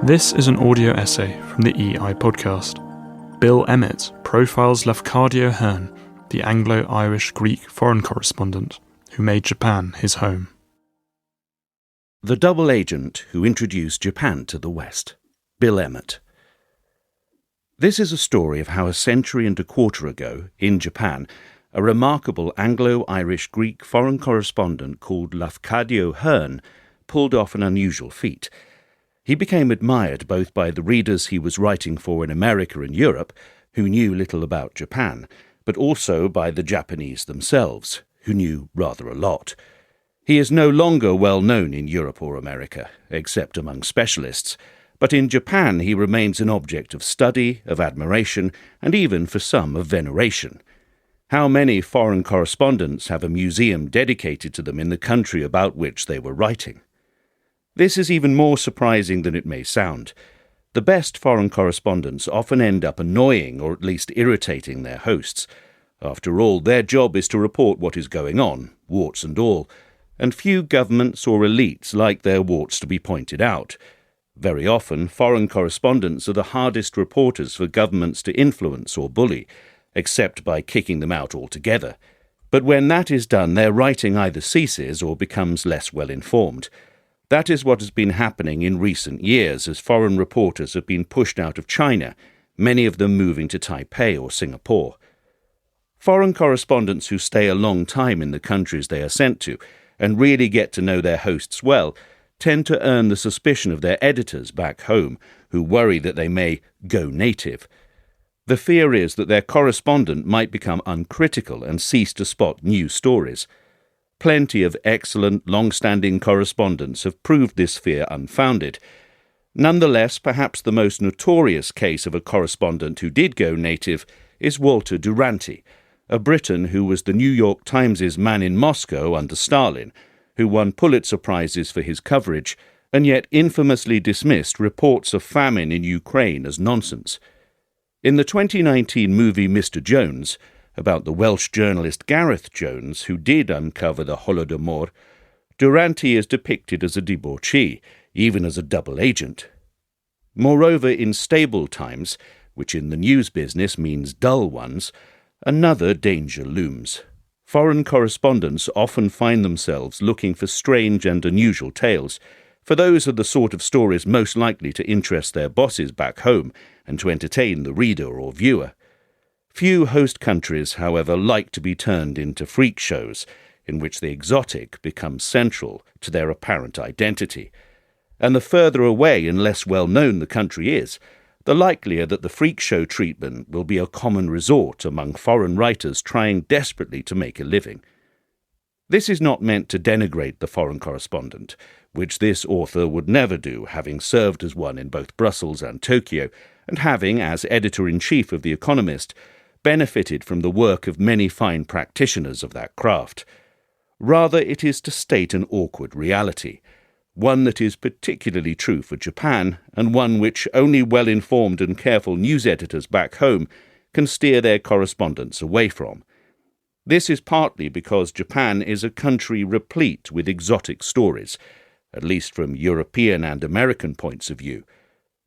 This is an audio essay from the EI podcast. Bill Emmott profiles Lafcadio Hearn, the Anglo-Irish-Greek foreign correspondent who made Japan his home. The double agent who introduced Japan to the West. Bill Emmott. This is a story of how a century and a quarter ago, in Japan, a remarkable Anglo-Irish-Greek foreign correspondent called Lafcadio Hearn pulled off an unusual feat. He became admired both by the readers he was writing for in America and Europe, who knew little about Japan, but also by the Japanese themselves, who knew rather a lot. He is no longer well known in Europe or America, except among specialists, but in Japan he remains an object of study, of admiration, and even for some of veneration. How many foreign correspondents have a museum dedicated to them in the country about which they were writing? This is even more surprising than it may sound. The best foreign correspondents often end up annoying or at least irritating their hosts. After all, their job is to report what is going on, warts and all, and few governments or elites like their warts to be pointed out. Very often, foreign correspondents are the hardest reporters for governments to influence or bully, except by kicking them out altogether. But when that is done, their writing either ceases or becomes less well informed. That is what has been happening in recent years as foreign reporters have been pushed out of China, many of them moving to Taipei or Singapore. Foreign correspondents who stay a long time in the countries they are sent to and really get to know their hosts well tend to earn the suspicion of their editors back home, who worry that they may go native. The fear is that their correspondent might become uncritical and cease to spot new stories. Plenty of excellent, long-standing correspondents have proved this fear unfounded. Nonetheless, perhaps the most notorious case of a correspondent who did go native is Walter Duranty, a Briton who was the New York Times' man in Moscow under Stalin, who won Pulitzer Prizes for his coverage, and yet infamously dismissed reports of famine in Ukraine as nonsense. In the 2019 movie Mr. Jones, about the Welsh journalist Gareth Jones, who did uncover the Holodomor, Duranty is depicted as a debauchee, even as a double agent. Moreover, in stable times, which in the news business means dull ones, another danger looms. Foreign correspondents often find themselves looking for strange and unusual tales, for those are the sort of stories most likely to interest their bosses back home and to entertain the reader or viewer. Few host countries, however, like to be turned into freak shows, in which the exotic becomes central to their apparent identity. And the further away and less well-known the country is, the likelier that the freak show treatment will be a common resort among foreign writers trying desperately to make a living. This is not meant to denigrate the foreign correspondent, which this author would never do, having served as one in both Brussels and Tokyo, and having, as editor-in-chief of The Economist, benefited from the work of many fine practitioners of that craft. Rather, it is to state an awkward reality, one that is particularly true for Japan, and one which only well-informed and careful news editors back home can steer their correspondents away from. This is partly because Japan is a country replete with exotic stories, at least from European and American points of view.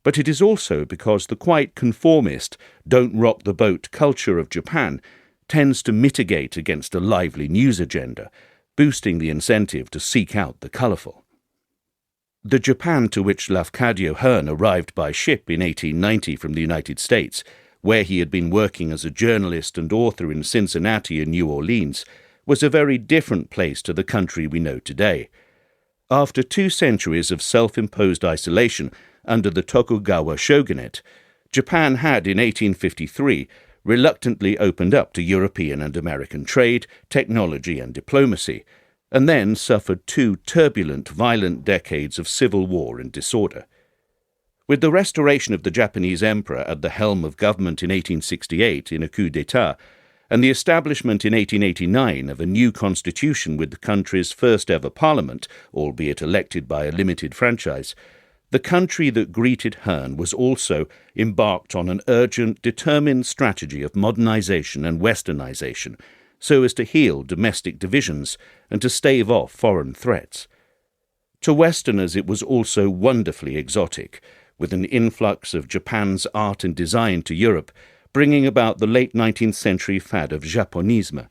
But it is also because the quite conformist, don't-rock-the-boat culture of Japan tends to mitigate against a lively news agenda, boosting the incentive to seek out the colourful. The Japan to which Lafcadio Hearn arrived by ship in 1890 from the United States, where he had been working as a journalist and author in Cincinnati and New Orleans, was a very different place to the country we know today. After 2 centuries of self-imposed isolation under the Tokugawa shogunate, Japan had in 1853 reluctantly opened up to European and American trade, technology and diplomacy, and then suffered 2 turbulent, violent decades of civil war and disorder. With the restoration of the Japanese emperor at the helm of government in 1868 in a coup d'etat, and the establishment in 1889 of a new constitution with the country's first-ever parliament, albeit elected by a limited franchise, the country that greeted Hearn was also embarked on an urgent, determined strategy of modernization and westernization, so as to heal domestic divisions and to stave off foreign threats. To Westerners it was also wonderfully exotic, with an influx of Japan's art and design to Europe, bringing about the late 19th century fad of Japonisme.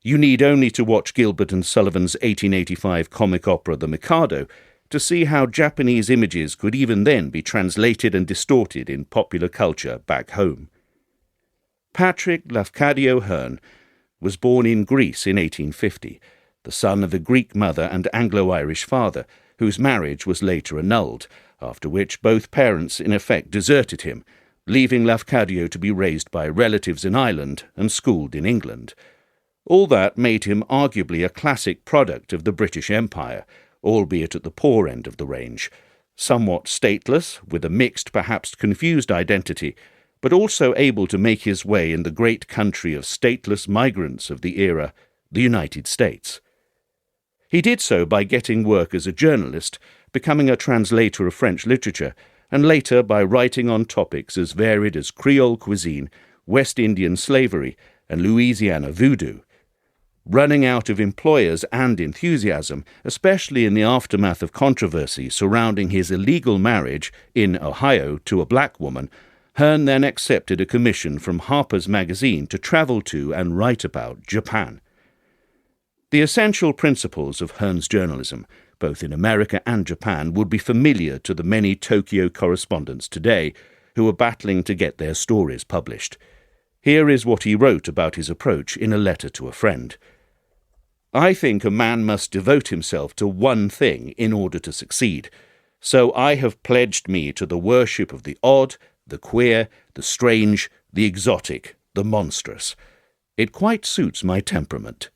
You need only to watch Gilbert and Sullivan's 1885 comic opera The Mikado to see how Japanese images could even then be translated and distorted in popular culture back home. Patrick Lafcadio Hearn was born in Greece in 1850, the son of a Greek mother and Anglo-Irish father, whose marriage was later annulled, after which both parents in effect deserted him, leaving Lafcadio to be raised by relatives in Ireland and schooled in England. All that made him arguably a classic product of the British Empire, albeit at the poor end of the range, somewhat stateless, with a mixed, perhaps confused identity, but also able to make his way in the great country of stateless migrants of the era, the United States. He did so by getting work as a journalist, becoming a translator of French literature, and later by writing on topics as varied as Creole cuisine, West Indian slavery, and Louisiana voodoo. Running out of employers and enthusiasm, especially in the aftermath of controversy surrounding his illegal marriage in Ohio to a black woman, Hearn then accepted a commission from Harper's Magazine to travel to and write about Japan. The essential principles of Hearn's journalism, both in America and Japan, would be familiar to the many Tokyo correspondents today who are battling to get their stories published. Here is what he wrote about his approach in a letter to a friend. I think a man must devote himself to one thing in order to succeed, so I have pledged me to the worship of the odd, the queer, the strange, the exotic, the monstrous. It quite suits my temperament.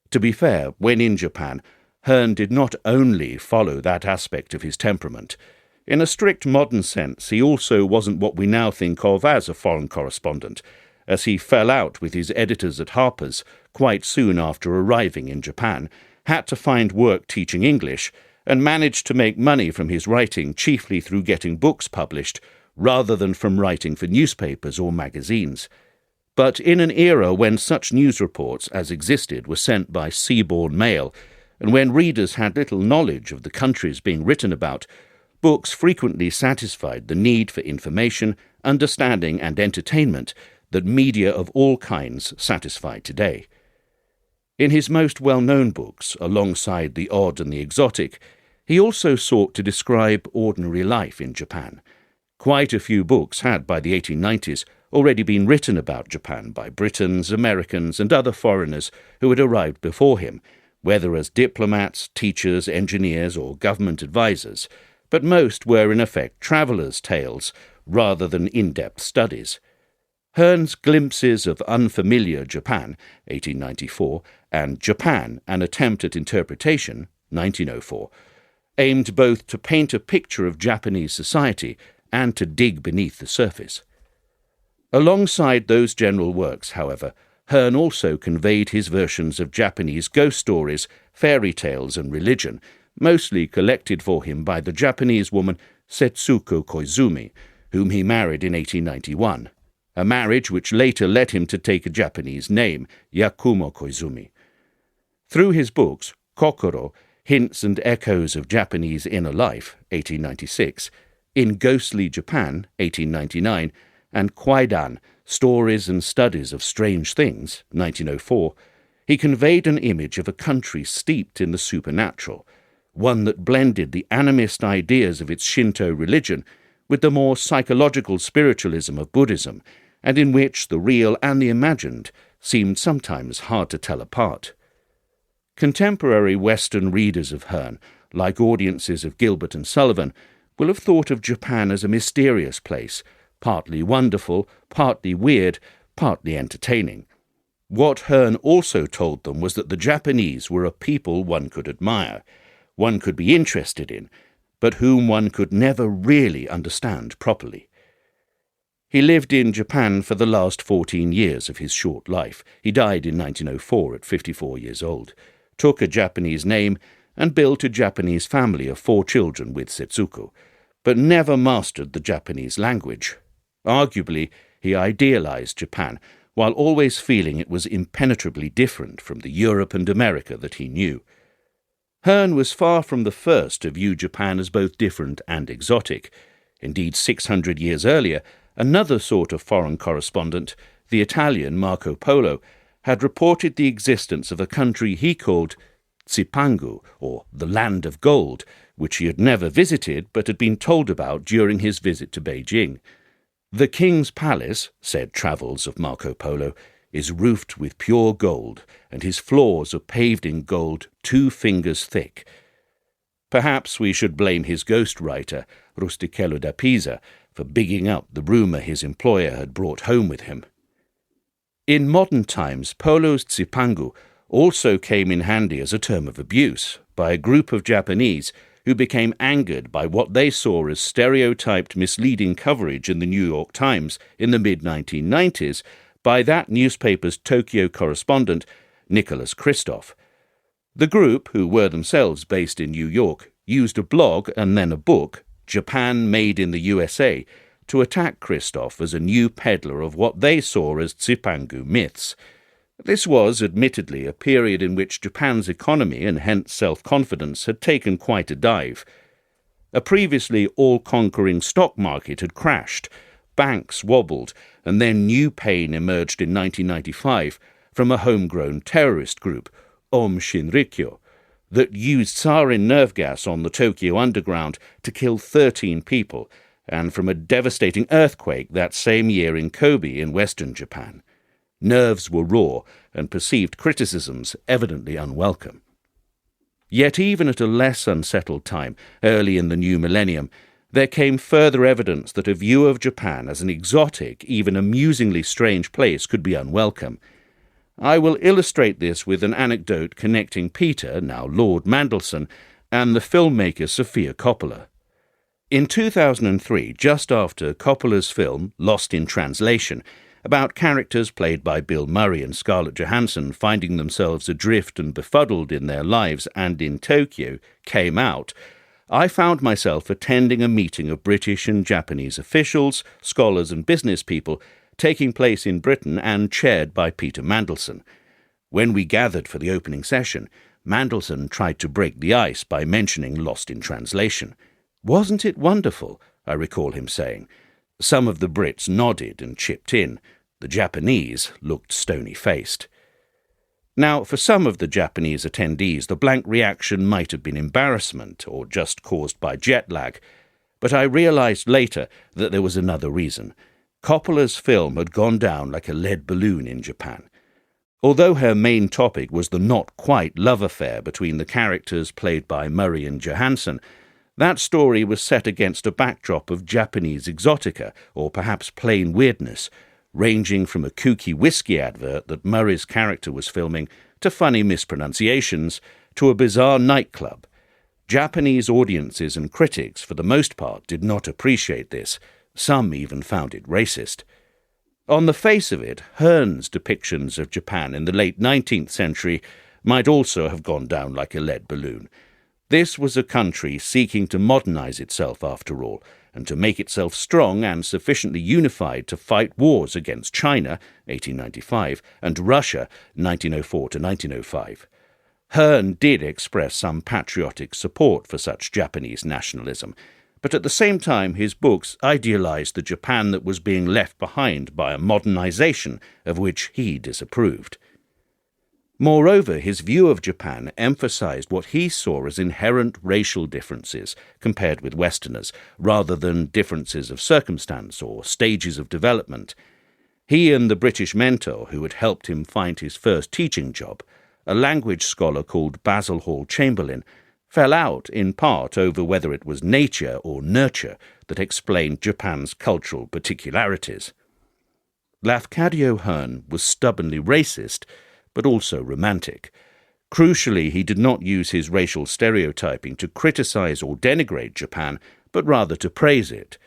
To be fair, when in Japan, Hearn did not only follow that aspect of his temperament. In a strict modern sense, he also wasn't what we now think of as a foreign correspondent, as he fell out with his editors at Harper's quite soon after arriving in Japan, had to find work teaching English, and managed to make money from his writing chiefly through getting books published, rather than from writing for newspapers or magazines. But in an era when such news reports as existed were sent by seaborne mail, and when readers had little knowledge of the countries being written about, books frequently satisfied the need for information, understanding and entertainment that media of all kinds satisfy today. In his most well-known books, alongside the odd and the exotic, he also sought to describe ordinary life in Japan. Quite a few books had, by the 1890s, already been written about Japan by Britons, Americans, and other foreigners who had arrived before him, whether as diplomats, teachers, engineers, or government advisers, but most were in effect travellers' tales rather than in-depth studies. Hearn's Glimpses of Unfamiliar Japan, 1894, and Japan, An Attempt at Interpretation, 1904, aimed both to paint a picture of Japanese society and to dig beneath the surface. Alongside those general works, however, Hearn also conveyed his versions of Japanese ghost stories, fairy tales, and religion, mostly collected for him by the Japanese woman Setsuko Koizumi, whom he married in 1891, a marriage which later led him to take a Japanese name, Yakumo Koizumi. Through his books, Kokoro, Hints and Echoes of Japanese Inner Life, 1896, In Ghostly Japan, 1899, and Kwaidan, Stories and Studies of Strange Things, 1904, he conveyed an image of a country steeped in the supernatural, one that blended the animist ideas of its Shinto religion with the more psychological spiritualism of Buddhism, and in which the real and the imagined seemed sometimes hard to tell apart. Contemporary Western readers of Hearn, like audiences of Gilbert and Sullivan, will have thought of Japan as a mysterious place, partly wonderful, partly weird, partly entertaining. What Hearn also told them was that the Japanese were a people one could admire, one could be interested in, but whom one could never really understand properly. He lived in Japan for the last 14 years of his short life. He died in 1904 at 54 years old, took a Japanese name, and built a Japanese family of 4 children with Setsuko, but never mastered the Japanese language. Arguably, he idealized Japan, while always feeling it was impenetrably different from the Europe and America that he knew. Hearn was far from the first to view Japan as both different and exotic. Indeed, 600 years earlier, another sort of foreign correspondent, the Italian Marco Polo, had reported the existence of a country he called Zipangu, or the Land of Gold, which he had never visited but had been told about during his visit to Beijing. The king's palace, said Travels of Marco Polo, is roofed with pure gold, and his floors are paved in gold 2 fingers thick. Perhaps we should blame his ghostwriter, Rustichello da Pisa, for bigging up the rumour his employer had brought home with him. In modern times, Polo's Zipangu also came in handy as a term of abuse by a group of Japanese who became angered by what they saw as stereotyped misleading coverage in the New York Times in the mid-1990s by that newspaper's Tokyo correspondent, Nicholas Kristof. The group, who were themselves based in New York, used a blog and then a book, Japan Made in the USA, to attack Kristof as a new peddler of what they saw as Zipangu myths. This was, admittedly, a period in which Japan's economy and hence self-confidence had taken quite a dive. A previously all-conquering stock market had crashed, banks wobbled, and then new pain emerged in 1995 from a homegrown terrorist group, Aum Shinrikyo, that used sarin nerve gas on the Tokyo underground to kill 13 people, and from a devastating earthquake that same year in Kobe in western Japan. Nerves were raw, and perceived criticisms evidently unwelcome. Yet even at a less unsettled time, early in the new millennium, there came further evidence that a view of Japan as an exotic, even amusingly strange place could be unwelcome. I will illustrate this with an anecdote connecting Peter, now Lord Mandelson, and the filmmaker Sofia Coppola. In 2003, just after Coppola's film Lost in Translation, about characters played by Bill Murray and Scarlett Johansson finding themselves adrift and befuddled in their lives and in Tokyo, came out, I found myself attending a meeting of British and Japanese officials, scholars and business people taking place in Britain and chaired by Peter Mandelson. When we gathered for the opening session, Mandelson tried to break the ice by mentioning Lost in Translation. "Wasn't it wonderful?" I recall him saying. Some of the Brits nodded and chipped in. The Japanese looked stony-faced. Now, for some of the Japanese attendees, the blank reaction might have been embarrassment or just caused by jet lag, but I realized later that there was another reason. Coppola's film had gone down like a lead balloon in Japan. Although her main topic was the not-quite love affair between the characters played by Murray and Johansson, that story was set against a backdrop of Japanese exotica, or perhaps plain weirdness, ranging from a kooky whiskey advert that Murray's character was filming to funny mispronunciations to a bizarre nightclub. Japanese audiences and critics, for the most part, did not appreciate this. Some even found it racist. On the face of it, Hearn's depictions of Japan in the late 19th century might also have gone down like a lead balloon. This was a country seeking to modernize itself, after all, and to make itself strong and sufficiently unified to fight wars against China, 1895, and Russia, 1904 to 1905. Hearn did express some patriotic support for such Japanese nationalism, but at the same time his books idealized the Japan that was being left behind by a modernization of which he disapproved. Moreover, his view of Japan emphasized what he saw as inherent racial differences compared with Westerners, rather than differences of circumstance or stages of development. He and the British mentor who had helped him find his first teaching job, a language scholar called Basil Hall Chamberlain, fell out in part over whether it was nature or nurture that explained Japan's cultural particularities. Lafcadio Hearn was stubbornly racist, but also romantic. Crucially, he did not use his racial stereotyping to criticize or denigrate Japan, but rather to praise it.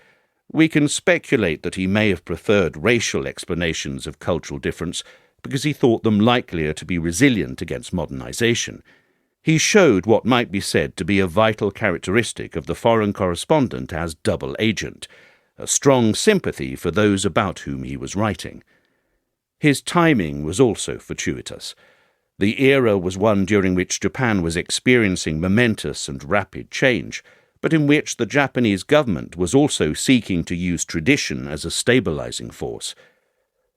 We can speculate that he may have preferred racial explanations of cultural difference because he thought them likelier to be resilient against modernization. He showed what might be said to be a vital characteristic of the foreign correspondent as double agent, a strong sympathy for those about whom he was writing. His timing was also fortuitous. The era was one during which Japan was experiencing momentous and rapid change, but in which the Japanese government was also seeking to use tradition as a stabilizing force.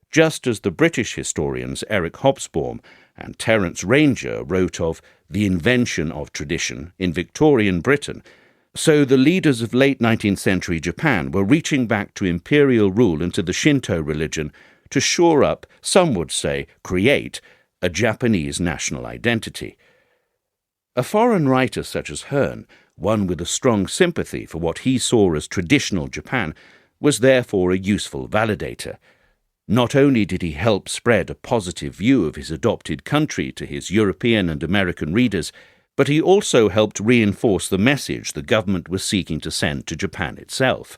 Just as the British historians Eric Hobsbawm and Terence Ranger wrote of the invention of tradition in Victorian Britain, so the leaders of late 19th century Japan were reaching back to imperial rule and to the Shinto religion to shore up, some would say, create, a Japanese national identity. A foreign writer such as Hearn, one with a strong sympathy for what he saw as traditional Japan, was therefore a useful validator. Not only did he help spread a positive view of his adopted country to his European and American readers, but he also helped reinforce the message the government was seeking to send to Japan itself.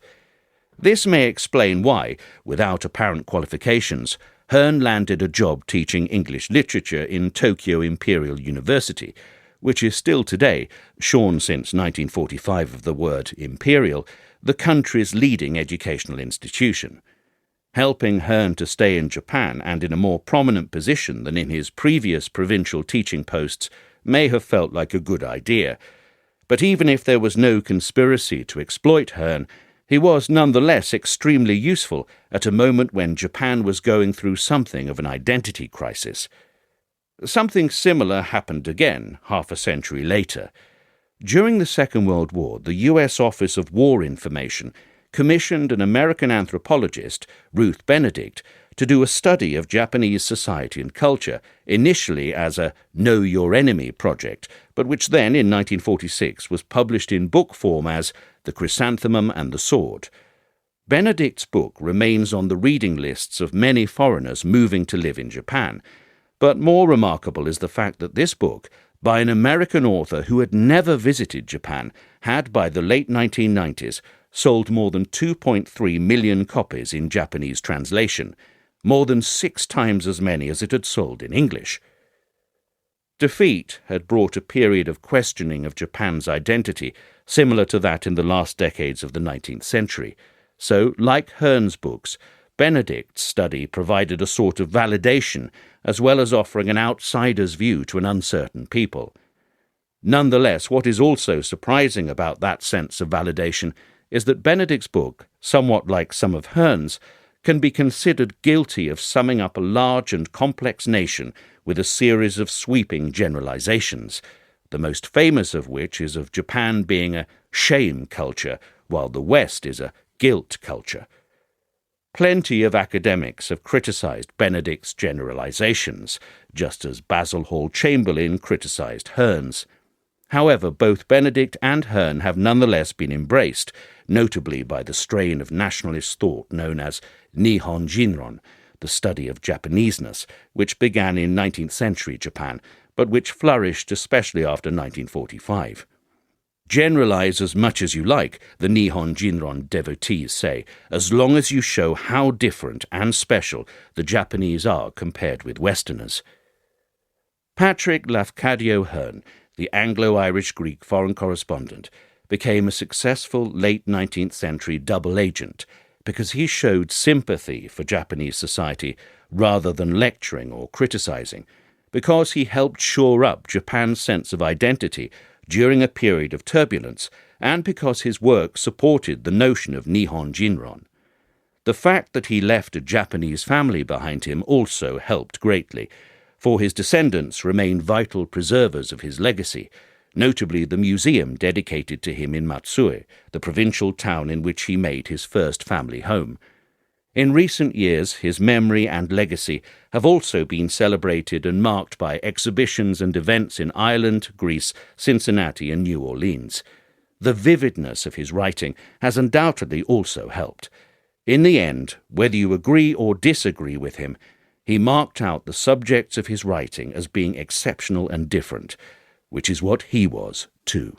This may explain why, without apparent qualifications, Hearn landed a job teaching English literature in Tokyo Imperial University, which is still today, shorn since 1945 of the word imperial, the country's leading educational institution. Helping Hearn to stay in Japan and in a more prominent position than in his previous provincial teaching posts may have felt like a good idea. But even if there was no conspiracy to exploit Hearn, he was nonetheless extremely useful at a moment when Japan was going through something of an identity crisis. Something similar happened again half a century later. During the Second World War, the U.S. Office of War Information commissioned an American anthropologist, Ruth Benedict, to do a study of Japanese society and culture, initially as a Know Your Enemy project, but which then, in 1946, was published in book form as The Chrysanthemum and the Sword. Benedict's book remains on the reading lists of many foreigners moving to live in Japan, but more remarkable is the fact that this book, by an American author who had never visited Japan, had by the late 1990s sold more than 2.3 million copies in Japanese translation, more than 6 times as many as it had sold in English. Defeat had brought a period of questioning of Japan's identity, similar to that in the last decades of the 19th century. So, like Hearn's books, Benedict's study provided a sort of validation, as well as offering an outsider's view to an uncertain people. Nonetheless, what is also surprising about that sense of validation is that Benedict's book, somewhat like some of Hearn's, can be considered guilty of summing up a large and complex nation with a series of sweeping generalizations, the most famous of which is of Japan being a shame culture, while the West is a guilt culture. Plenty of academics have criticized Benedict's generalizations, just as Basil Hall Chamberlain criticized Hearn's. However, both Benedict and Hearn have nonetheless been embraced, notably by the strain of nationalist thought known as Nihon Jinron, the study of Japaneseness, which began in 19th century Japan, but which flourished especially after 1945. Generalize as much as you like, the Nihon Jinron devotees say, as long as you show how different and special the Japanese are compared with Westerners. Patrick Lafcadio Hearn, the Anglo-Irish-Greek foreign correspondent, became a successful late 19th century double agent because he showed sympathy for Japanese society rather than lecturing or criticizing, because he helped shore up Japan's sense of identity during a period of turbulence, and because his work supported the notion of Nihon Jinron. The fact that he left a Japanese family behind him also helped greatly, for his descendants remain vital preservers of his legacy, notably the museum dedicated to him in Matsue, the provincial town in which he made his first family home. In recent years, his memory and legacy have also been celebrated and marked by exhibitions and events in Ireland, Greece, Cincinnati, and New Orleans. The vividness of his writing has undoubtedly also helped. In the end, whether you agree or disagree with him, he marked out the subjects of his writing as being exceptional and different, which is what he was too.